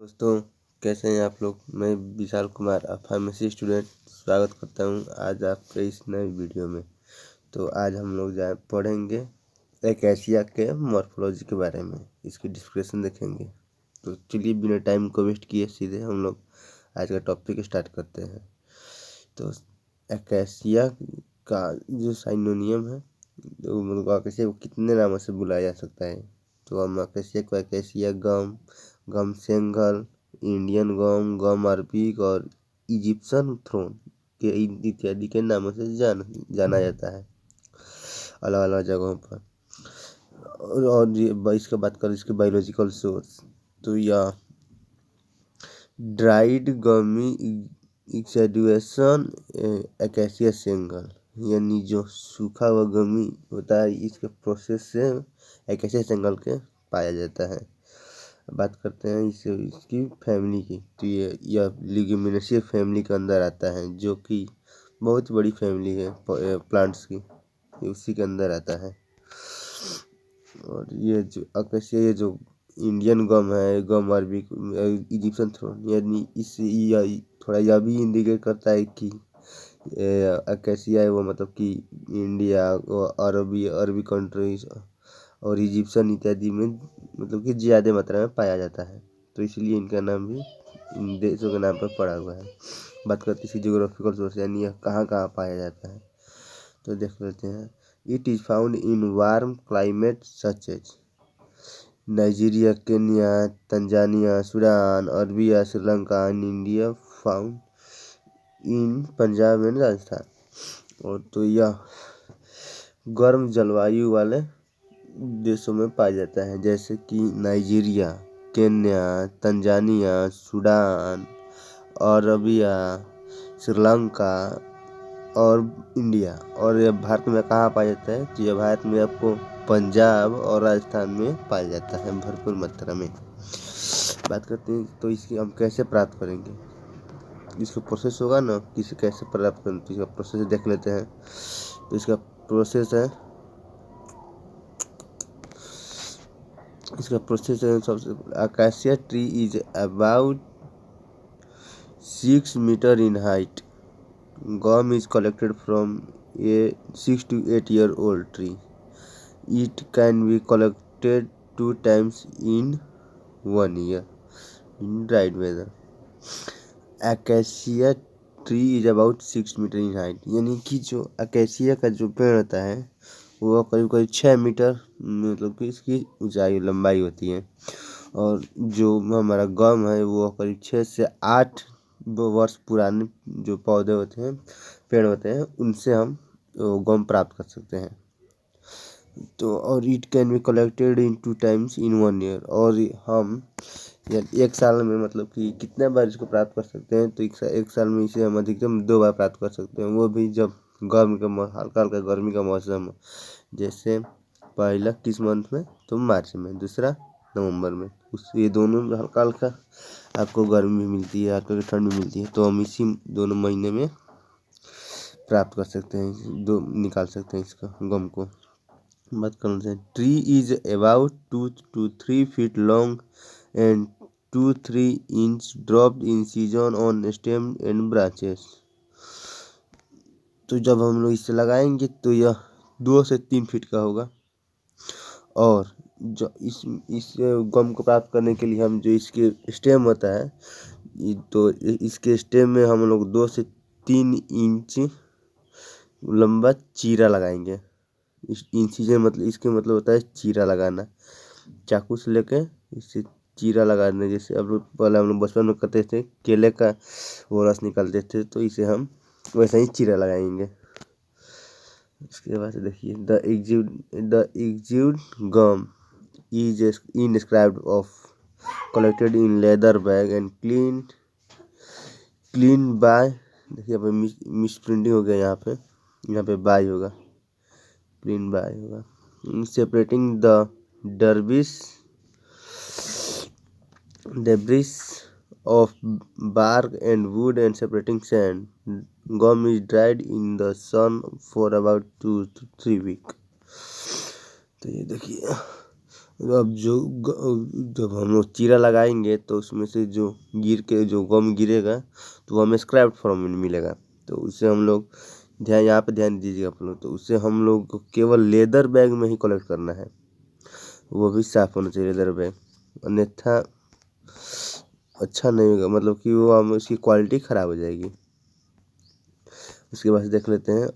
दोस्तों, कैसे हैं आप लोग। मैं विशाल कुमार फार्मेसी स्टूडेंट स्वागत करता हूं आज आपके इस नए वीडियो में। तो आज हम लोग पढ़ेंगे एक्केसिया के मॉर्फोलॉजी के बारे में, इसकी डिस्क्रिप्शन देखेंगे। तो चलिए बिना टाइम को वेस्ट किए सीधे हम लोग आज का टॉपिक स्टार्ट करते हैं। तो एक्केसिया का जो साइनोनियम है, तो मतलब एक्केसिया को कितने नामों से बुलाया जा सकता है। तो हम एक्केसिया को एक्केसिया गम, गम सेंगल, इंडियन गम, गम अरबिक और इजिप्शियन थ्रोन के इत्यादि के नामों से जाना जाता है अलग अलग जगहों पर। और इसके बात करें इसके बायोलॉजिकल सोर्स, तो यह ड्राइड गमी एक्सेडुएशन एक्केसिया सेंगल, यानी जो सूखा हुआ गमी होता है, इसके प्रोसेस से एक्केसिया सेंगल के पाया जाता है। बात करते हैं इसकी फैमिली की, तो यह लिग्यूमिनेसी फैमिली के अंदर आता है, जो कि बहुत बड़ी फैमिली है प्लांट्स की, उसी के अंदर आता है। और ये जो अकेसिया, ये जो इंडियन गम है, गम अरबिक, इजिप्शियन थ्रोन, यानी थोड़ा यह भी इंडिकेट करता है कि अकेसिया है वो मतलब कि इंडिया और अरबी कंट्रीज और इजिप्शियन इत्यादि में मतलब कि ज़्यादा मात्रा में पाया जाता है। तो इसलिए इनका नाम भी इन देशों के नाम पर पड़ा हुआ है। बात करते हैं इसकी जियोग्राफिकल सोर्स, यानी यह कहाँ कहाँ पाया जाता है। तो देख लेते हैं। It is found in warm climate such as Nigeria, Kenya, Tanzania, Sudan, Arabia, Sri Lanka and India, found in Punjab and Rajasthan. और तो यह गर्म जलवायु वाले देशों में पाया जाता है, जैसे कि Nigeria, Kenya, Tanzania, Sudan, Arabia, Sri Lanka और इंडिया। और यह भारत में कहाँ पाया जाता है, तो यह भारत में आपको पंजाब और राजस्थान में पाया जाता है भरपूर मात्रा में। बात करते हैं तो इसकी हम कैसे प्राप्त करेंगे, इसका प्रोसेस होगा ना, किसे कैसे प्राप्त करें, तो इसका प्रोसेस देख लेते हैं। तो इसका प्रोसेस है सबसे acacia tree is about 6 metre in height. Gum is collected from a 6 to 8 year old tree. It can be collected 2 times in 1 year in dry weather. Acacia tree is about 6 metre in height, यानी कि जो acacia का जो पेड़ होता है वो करीब करीब 6 मीटर मतलब कि इसकी ऊंचाई लंबाई होती है। और जो हमारा गम है वो करीब 6 से 8 वर्ष पुराने जो पौधे होते हैं, पेड़ होते हैं, उनसे हम गम प्राप्त कर सकते हैं। तो और it can be collected in 2 times in 1 year. और हम एक साल में मतलब कि कितने बार इसको प्राप्त कर सकते हैं, तो एक साल में इसे हम अधिकतम 2 बार प्राप्त कर सकते हैं, वो भी जब हल्का हल्का गर्मी का मौसम हो। जैसे पहला किस मंथ में, तो मार्च में, दूसरा नवंबर में। ये दोनों में हल्का हल्का आपको गर्मी भी मिलती है, हल्का ठंड भी मिलती है, तो हम इसी दोनों महीने में प्राप्त कर सकते हैं, निकाल सकते हैं इसका गम को। बात कर लेते हैं। Tree is about 2 to 3 feet long and 2-3 inch dropped in season on stem and branches. तो जब हम लोग इसे लगाएंगे तो यह 2 से 3 फीट का होगा। और जो इस गम को प्राप्त करने के लिए हम जो इसके स्टेम होता है, तो इसके स्टेम में हम लोग 2 से 3 इंच लंबा चीरा लगाएंगे। इंसिजन मतलब इसके मतलब होता है चीरा लगाना, चाकू से लेके इससे चीरा लगाना। जैसे अब लोग पहले हम लोग बचपन में करते थे, केले का वो रस निकालते थे, तो इसे हम वैसा ही चीरा लगाएंगे। इसके बाद देखिए, the exuded gum is inscribed of collected in leather bag and clean by, देखिए यहाँ पे मिस प्रिंटिंग हो गया, यहाँ पे बाय होगा, क्लीन बाय होगा। Separating the debris of bark and wood and separating sand. Gum is dried in the sun for about 2 to 3 weeks। तो ये देखिए, अब जब हम लोग चीरा लगाएंगे तो उसमें से जो जो गम गिरेगा तो वो हमें स्क्रैप फॉर्म में मिलेगा। तो उसे हम लोग यहाँ पे ध्यान दीजिएगा आप लोग। तो उसे हम लोग को केवल लेदर बैग में ही कलेक्ट करना है, वो भी साफ होना चाहिए लेदर बैग, अन्यथा अच्छा नहीं होगा, मतलब कि वो हम उसकी क्वालिटी ख़राब हो जाएगी। उसके बाद देख लेते हैं।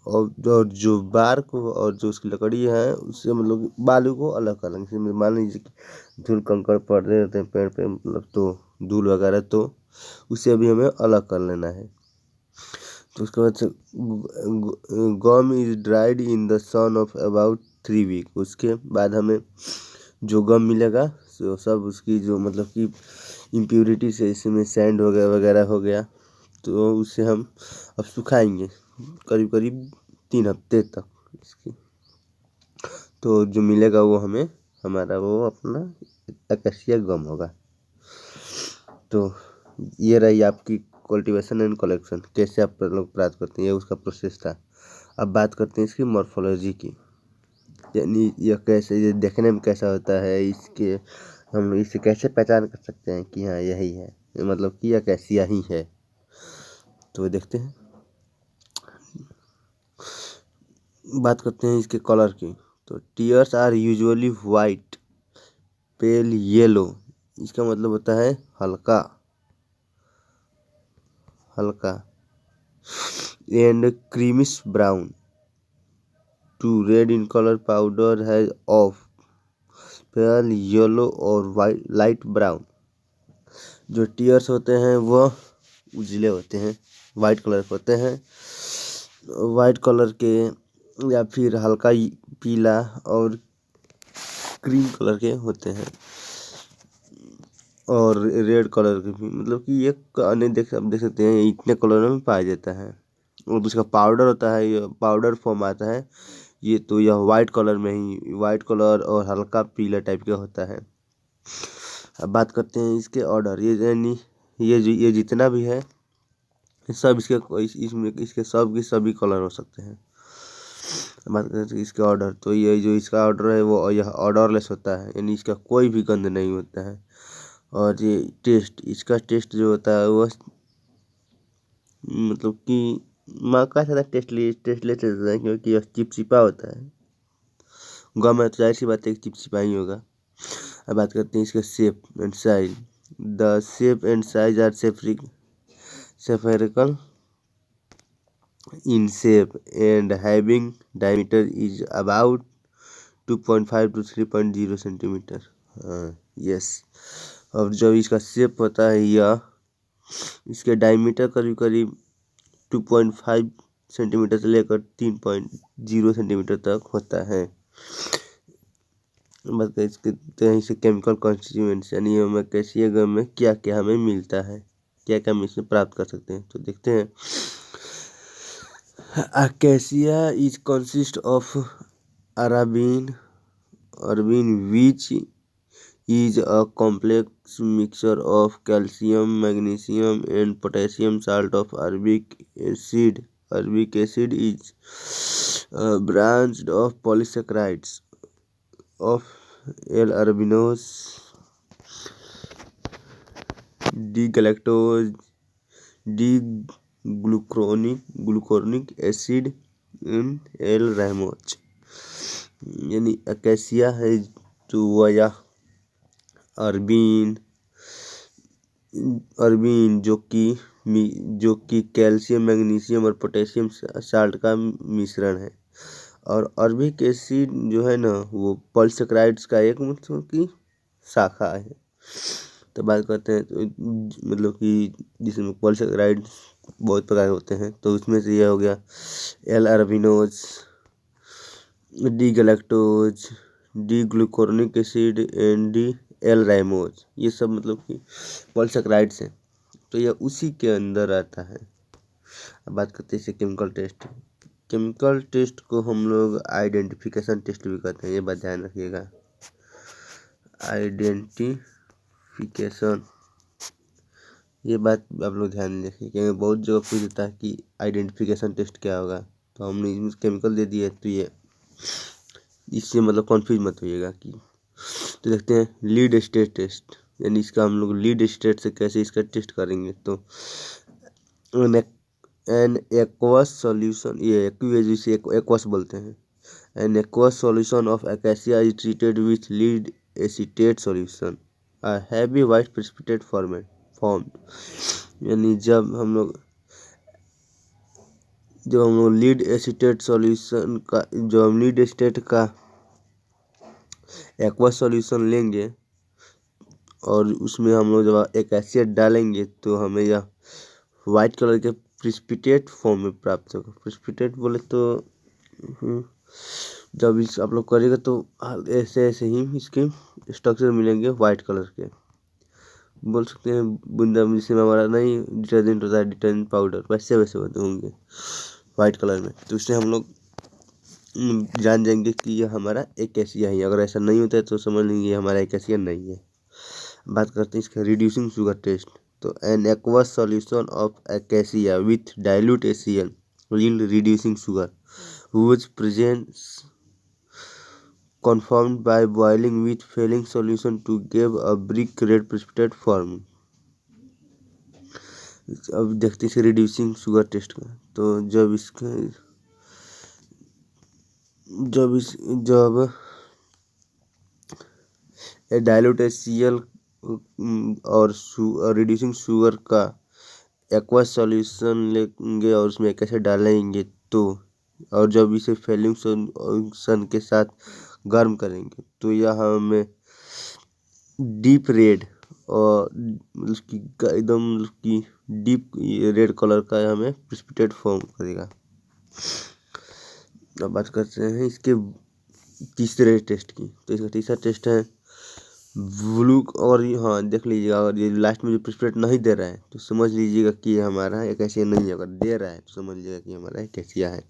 और जो बार्क और जो उसकी लकड़ी है उससे मतलब बालू को अलग कर लेंगे। मान लीजिए कि धूल कंकड़ पड़ रहे रहते हैं पेड़ पे, मतलब तो धूल वगैरह, तो उसे भी हमें अलग कर लेना है। तो उसके बाद से gum is dried in the sun of about 3 week. उसके बाद हमें जो गम मिलेगा तो सब उसकी जो मतलब कि इम्प्योरिटी से, इसमें सैंड वगैरह वगैरह हो गया, तो उसे हम अब सुखाएंगे करीब करीब 3 हफ्ते तक इसकी। तो जो मिलेगा वो हमें हमारा वो अपना अकेशिया गम होगा। तो ये रही आपकी कल्टीवेशन एंड कलेक्शन, कैसे आप लोग प्राप्त करते हैं, ये उसका प्रोसेस था। अब बात करते हैं इसकी मॉर्फोलॉजी की, यानी यह कैसे, ये देखने में कैसा होता है, इसके हम इसे कैसे पहचान कर सकते हैं कि हाँ यही है, मतलब कि यह कैसिया ही है। तो देखते हैं, बात करते हैं इसके कलर की। तो tears are usually white, pale yellow, इसका मतलब होता है हल्का हल्का, and creamish brown to red in colour. Powder है ऑफ पेल येलो और वाइट लाइट ब्राउन। जो टीयर्स होते हैं वह उजले होते हैं, वाइट कलर के होते हैं, वाइट कलर के या फिर हल्का पीला और क्रीम कलर के होते हैं, और रेड कलर के भी, मतलब कि ये आप देख सकते हैं इतने कलरों में पाया जाता है। और इसका पाउडर होता है, ये पाउडर फॉर्म आता है, ये तो यह वाइट कलर में ही, वाइट कलर और हल्का पीला टाइप का होता है। अब बात करते हैं इसके ऑर्डर, ये यानी ये जितना भी है सब इसमें इसके सब की सभी कलर हो सकते हैं। बात करते हैं इसके ऑर्डर, तो ये जो इसका ऑर्डर है वो यह ऑर्डरलेस होता है, यानी इसका कोई भी गंध नहीं होता है। और ये टेस्ट, इसका टेस्ट जो होता है वो मतलब कि माँ का ज़्यादा टेस्टलेस रहता है, क्योंकि यह चिपचिपा होता है। गम है तो जाहिर सी बात है कि चिपचिपा ही होगा। अब बात करते हैं इसके shape and size. The shape and size are spherical in shape and having diameter is about 2.5 to 3.0 centimetre. Yes. और जब इसका शेप होता है यह, इसके डायमीटर करीब करीब 2.5 सेंटीमीटर से लेकर 3.0 सेंटीमीटर तक होता है। बात करें इसके केमिकल कॉन्स्टिट्यूएंट्स, यानी हमें कैल्शियम गम में क्या क्या हमें मिलता है, क्या क्या हम इसमें प्राप्त कर सकते हैं। तो देखते हैं। Acacia is consist of arabin which is a complex mixture of calcium, magnesium and potassium salt of arabic acid. Arabic acid is a branch of polysaccharides of L-arabinose, D-galactose, D-glucuronic acid and L-rhamose। यानी acacia है जो वया अरबीन जो कि calcium, magnesium और potassium salt का मिश्रण है। और अरबिक एसिड जो है ना वो पॉलीसेकेराइड्स का एक मतलब की शाखा है। तो बात करते हैं तो मतलब कि जिसमें पॉलीसेकेराइड्स बहुत प्रकार होते हैं, तो उसमें से यह हो गया L arabinose, D galactose, D gluconic acid and D L rhamnose, ये सब मतलब कि पॉलीसेकेराइड्स हैं, तो यह उसी के अंदर आता है। अब बात करते हैं इसे केमिकल टेस्ट। केमिकल टेस्ट को हम लोग आइडेंटिफिकेशन टेस्ट भी कहते हैं, ये बात ध्यान रखिएगा। आइडेंटिफिकेशन, ये बात आप लोग ध्यान रखिए, क्योंकि बहुत जगह पूछ देता है कि आइडेंटिफिकेशन टेस्ट क्या होगा, तो हमने इसमें केमिकल दे दिए, तो ये इससे मतलब कन्फ्यूज मत होइएगा कि तो देखते हैं लीड स्टेट टेस्ट, यानी इसका हम लोग लीड स्टेट से कैसे इसका टेस्ट करेंगे। तो एन एक्वस सॉल्यूशन, ये एक्वेज इसे एक्वस बोलते हैं। An aqueous solution of acacia is treated with lead acetate solution, a heavy white precipitate formed. यानी जब हम लोग लीड एसीटेट सॉल्यूशन का, जो हम लीड एसीटेट का एक्वस सॉल्यूशन लेंगे और उसमें हम लोग जब एक एसिड डालेंगे तो हमें यह वाइट कलर के प्रिसिपिटेट फॉर्म में प्राप्त होगा। प्रिसिपिटेट बोले तो जब इस आप लोग करेगा तो ऐसे ऐसे ही इसके स्ट्रक्चर मिलेंगे वाइट कलर के, बोल सकते हैं बूंदा, जिसमें हमारा नहीं डिटर्जेंट होता है, डिटर्जेंट पाउडर, वैसे वैसे होते होंगे वाइट कलर में। तो उससे हम लोग जान जाएंगे कि यह हमारा एकेसिया है। अगर ऐसा नहीं होता है तो समझ लेंगे हमारा एकेसिया नहीं है। बात करते हैं इसका रिड्यूसिंग शुगर टेस्ट। तो an aqueous solution of acacia with dilute ACL yield reducing sugar which presents confirmed by boiling with failing solution to give a brick red precipitate form। अब देखते हैं रिड्यूसिंग शुगर टेस्ट का। तो जब dilute HCl और reducing sugar का aqueous solution लेंगे और उसमें कैसे डालेंगे, तो और जब इसे फेलिंग सॉल्यूशन के साथ गर्म करेंगे तो यह हमें डीप रेड और उसकी एकदम उसकी डीप रेड कलर का हमें प्रेसिपिटेट फॉर्म करेगा। अब बात करते हैं इसके तीसरे टेस्ट की। तो इसका तीसरा टेस्ट है ब्लू, और हाँ देख लीजिएगा, अगर ये लास्ट में जो प्रेसिपिटेट नहीं दे रहा है तो समझ लीजिएगा कि ये हमारा एकेसिया नहीं है, अगर दे रहा है तो समझ लीजिएगा कि हमारा एकेसिया है।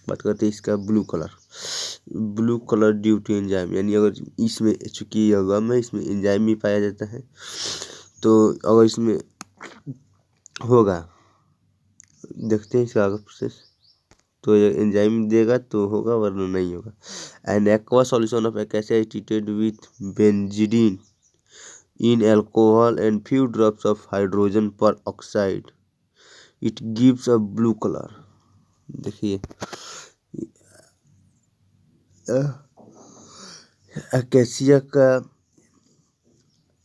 बात करते हैं इसका blue colour due to enzyme, यानी अगर इसमें चूंकि यह गम है, इसमें एंजाइम भी पाया जाता है, तो अगर इसमें होगा, देखते हैं इसका आगे प्रोसेस, तो ये एंजाइम देगा तो होगा वरना नहीं होगा। N aqua solution of acacia is treated with benzidine in alcohol and few drops of hydrogen peroxide, it gives a blue color। देखिए अकेसिया का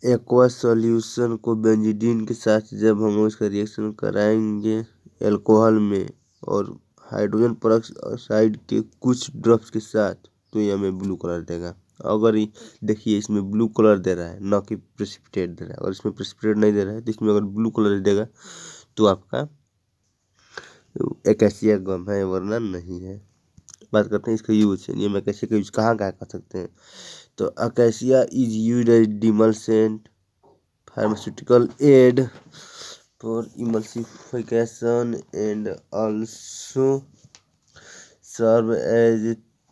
एक्वा सॉल्यूशन को बेंजीडीन के साथ जब हम उसका रिएक्शन कराएंगे अल्कोहल में और हाइड्रोजन पेरोक्साइड के कुछ ड्रॉप्स के साथ, तो ये हमें ब्लू कलर देगा। अगर देखिए इसमें ब्लू कलर दे रहा है, ना कि प्रेसिपिटेट दे रहा है। और इसमें प्रेसिपिटेट नहीं दे रहा है तो इसमें अगर ब्लू कलर देगा तो आपका एकेसिया गम है, वरना नहीं है। बात करते हैं इसका यूज, ये हम एकेसिया का यूज कहाँ कहाँ कर सकते हैं। तो acacia is used as demulcent, pharmaceutical aid for emulsification and also serve as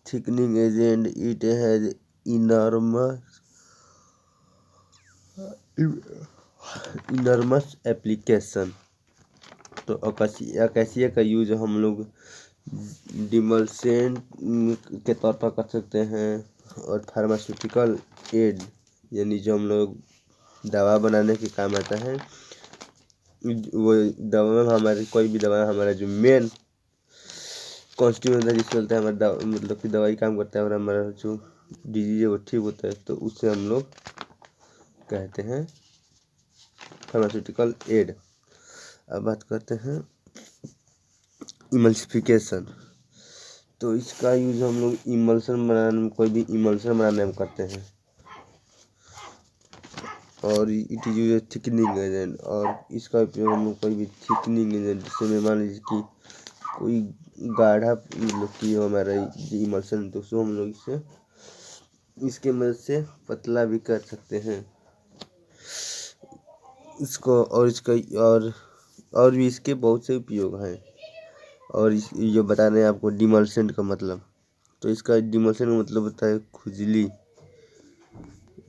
thickening agent। It has enormous application। तो अकेसिया का यूज हम लोग डिमल्सेंट के तौर पर कर सकते हैं, और फार्मास्यूटिकल एड यानी जो हम लोग दवा बनाने के काम आता है, वो दवा में हमारी कोई भी दवा हमारा जो मेन कॉन्स्टिट्यूएंट है जिससे चलता है हमारा मतलब कि दवाई काम करता है और हमारा जो डिजीज है वो ठीक होता है, तो उससे हम लोग कहते हैं फार्मास्यूटिकल एड। अब बात करते हैं इमल्सिफिकेशन। तो इसका यूज हम लोग इमल्सन बनाने में, कोई भी इमल्सन बनाने में करते हैं, और it is use thickening agent. और इसका उपयोग हम लोग कोई भी थिकनिंग एजेंट, जिससे मान लीजिए कि कोई गाढ़ा मतलब कि हमारा इमल्सन, तो उसको हम लोग इसके मदद से पतला भी कर सकते हैं इसको। और इसका और भी इसके बहुत से उपयोग हैं। और ये बता रहे हैं आपको डिमल्सेंट का मतलब। तो इसका डिमल्सेंट का मतलब होता है खुजली।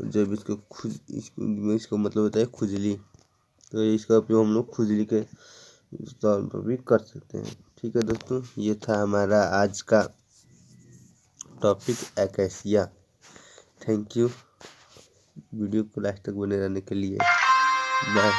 जब इसको मतलब होता है खुजली, तो इसका उपयोग हम लोग खुजली के तौर पर भी कर सकते हैं। ठीक है दोस्तों, ये था हमारा आज का topic acacia. Thank you. Video को लास्ट तक बने रहने के लिए। बाय।